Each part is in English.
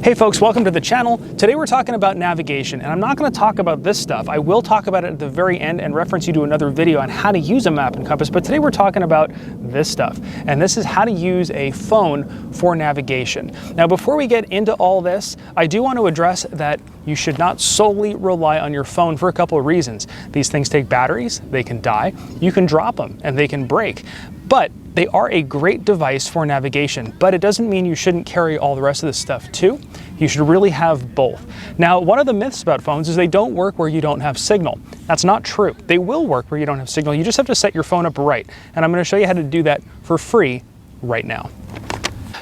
Hey folks, welcome to the channel. Today we're talking about navigation, and I'm not going to talk about this stuff. I will talk about it at the very end and reference you to another video on how to use a map and compass, but today we're talking about this stuff, and this is how to use a phone for navigation. Now before we get into all this, I do want to address that you should not solely rely on your phone for a couple of reasons. These things take batteries, they can die, you can drop them, and they can break. But they are a great device for navigation, but it doesn't mean you shouldn't carry all the rest of this stuff too. You should really have both. Now, one of the myths about phones is they don't work where you don't have signal. That's not true. They will work where you don't have signal. You just have to set your phone up right. And I'm going to show you how to do that for free right now.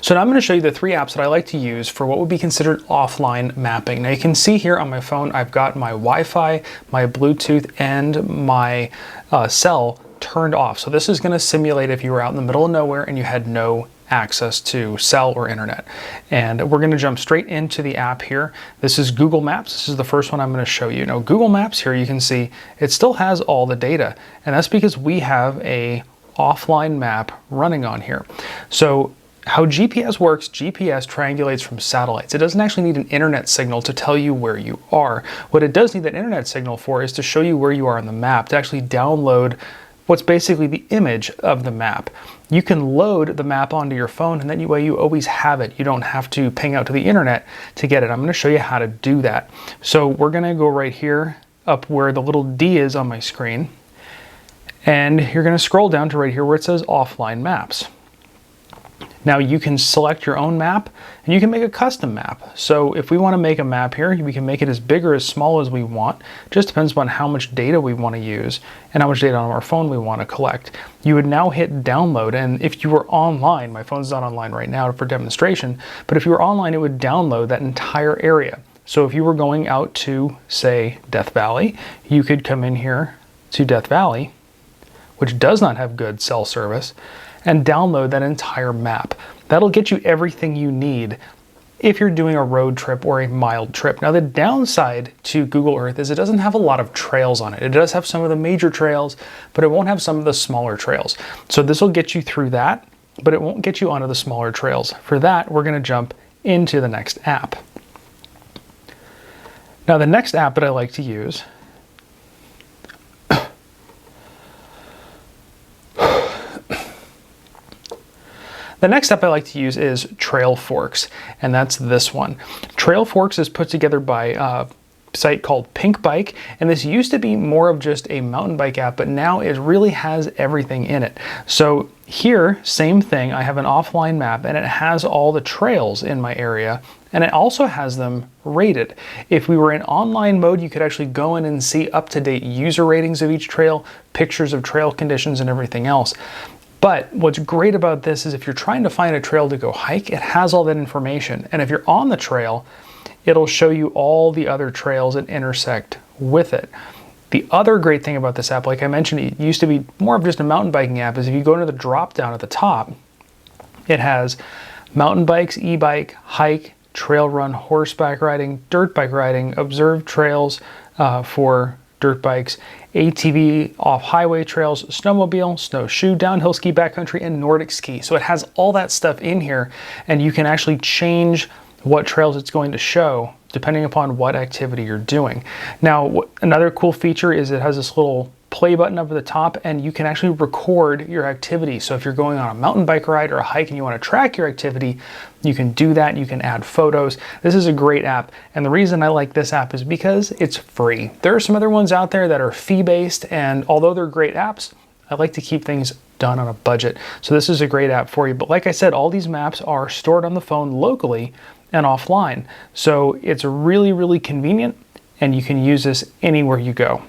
So now I'm going to show you the three apps that I like to use for what would be considered offline mapping. Now you can see here on my phone, I've got my Wi-Fi, my Bluetooth, and my cell turned off. So this is going to simulate if you were out in the middle of nowhere and you had no access to cell or internet. And we're going to jump straight into the app here. This is Google Maps. This is the first one I'm going to show you. Now Google Maps here, you can see it still has all the data, and that's because we have a offline map running on here. So how GPS works, GPS triangulates from satellites. It doesn't actually need an internet signal to tell you where you are. What it does need that internet signal for is to show you where you are on the map, to actually download what's basically the image of the map. You can load the map onto your phone, and that way you always have it. You don't have to ping out to the internet to get it. I'm going to show you how to do that. So we're going to go right here up where the little D is on my screen, and you're going to scroll down to right here where it says offline maps. Now you can select your own map, and you can make a custom map. So if we want to make a map here, we can make it as big or as small as we want. Just depends on how much data we want to use and how much data on our phone we want to collect. You would now hit download, and if you were online, my phone's not online right now for demonstration, but if you were online, it would download that entire area. So if you were going out to, say, Death Valley, you could come in here to Death Valley, which does not have good cell service, and download that entire map. That'll get you everything you need if you're doing a road trip or a mild trip. Now the downside to Google Earth is it doesn't have a lot of trails on it. It does have some of the major trails, but it won't have some of the smaller trails. So this will get you through that, but it won't get you onto the smaller trails. For that, we're going to jump into the next app. Now the next app that I like to use is Trailforks, and that's this one. Trailforks is put together by a site called Pink Bike, and this used to be more of just a mountain bike app, but now it really has everything in it. So here, same thing, I have an offline map, and it has all the trails in my area, and it also has them rated. If we were in online mode, you could actually go in and see up-to-date user ratings of each trail, pictures of trail conditions, and everything else. But what's great about this is if you're trying to find a trail to go hike, it has all that information. And if you're on the trail, it'll show you all the other trails that intersect with it. The other great thing about this app, like I mentioned, it used to be more of just a mountain biking app, is if you go to the drop down at the top, it has mountain bikes, e-bike, hike, trail run, horseback riding, dirt bike riding, observed trails for dirt bikes, ATV, off-highway trails, snowmobile, snowshoe, downhill ski, backcountry, and Nordic ski. So it has all that stuff in here, and you can actually change what trails it's going to show depending upon what activity you're doing. Now, another cool feature is it has this little play button up at the top, and you can actually record your activity. So if you're going on a mountain bike ride or a hike and you want to track your activity, you can do that. You can add photos. This is a great app, and the reason I like this app is because it's free. There are some other ones out there that are fee-based, and although they're great apps, I like to keep things done on a budget. So this is a great app for you. But like I said, all these maps are stored on the phone locally and offline. So it's really, really convenient, and you can use this anywhere you go.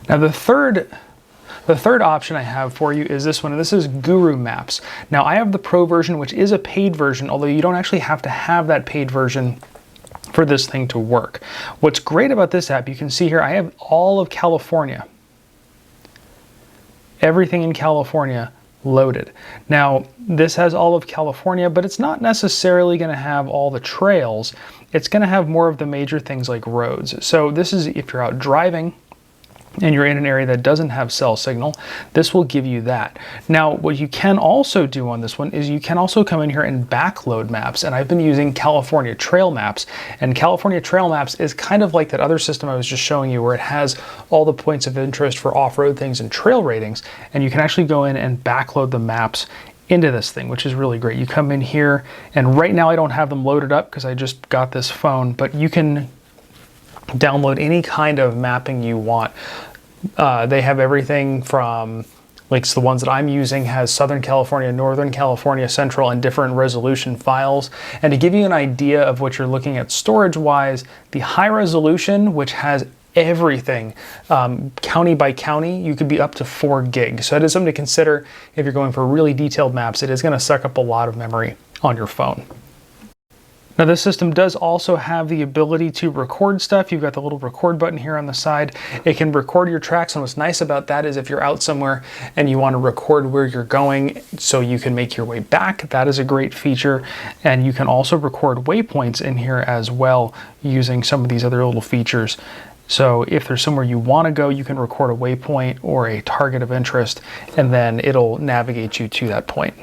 Now the third option I have for you is this one, and this is Guru Maps. Now I have the Pro version, which is a paid version, although you don't actually have to have that paid version for this thing to work. What's great about this app, you can see here, I have all of California. Everything in California loaded. Now, this has all of California, but it's not necessarily going to have all the trails. It's going to have more of the major things like roads. So this is if you're out driving and you're in an area that doesn't have cell signal, this will give you that. Now, what you can also do on this one is you can also come in here and backload maps. And I've been using California Trail Maps. And California Trail Maps is kind of like that other system I was just showing you, where it has all the points of interest for off-road things and trail ratings. And you can actually go in and backload the maps into this thing, which is really great. You come in here, and right now I don't have them loaded up because I just got this phone, but you can download any kind of mapping you want. They have everything from, like, the ones that I'm using has Southern California, Northern California, Central, and different resolution files. And to give you an idea of what you're looking at storage wise, the high resolution, which has everything county by county, you could be up to 4 gigs. So it is something to consider if you're going for really detailed maps. It is going to suck up a lot of memory on your phone. Now, this system does also have the ability to record stuff. You've got the little record button here on the side. It can record your tracks, and what's nice about that is if you're out somewhere and you want to record where you're going so you can make your way back, that is a great feature. And you can also record waypoints in here as well using some of these other little features. So if there's somewhere you want to go, you can record a waypoint or a target of interest, and then it'll navigate you to that point.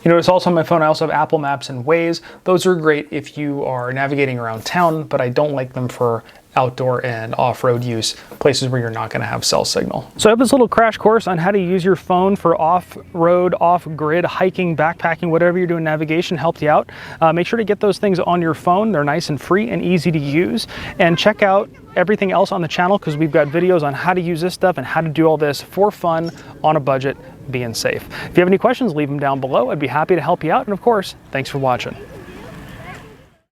You notice also on my phone, I also have Apple Maps and Waze. Those are great if you are navigating around town, but I don't like them for outdoor and off-road use, places where you're not going to have cell signal. So I have this little crash course on how to use your phone for off-road, off-grid, hiking, backpacking, whatever you're doing, navigation, helped you out. Make sure to get those things on your phone. They're nice and free and easy to use. And check out everything else on the channel, because we've got videos on how to use this stuff and how to do all this for fun, on a budget, being safe. If you have any questions, leave them down below. I'd be happy to help you out. And of course, thanks for watching.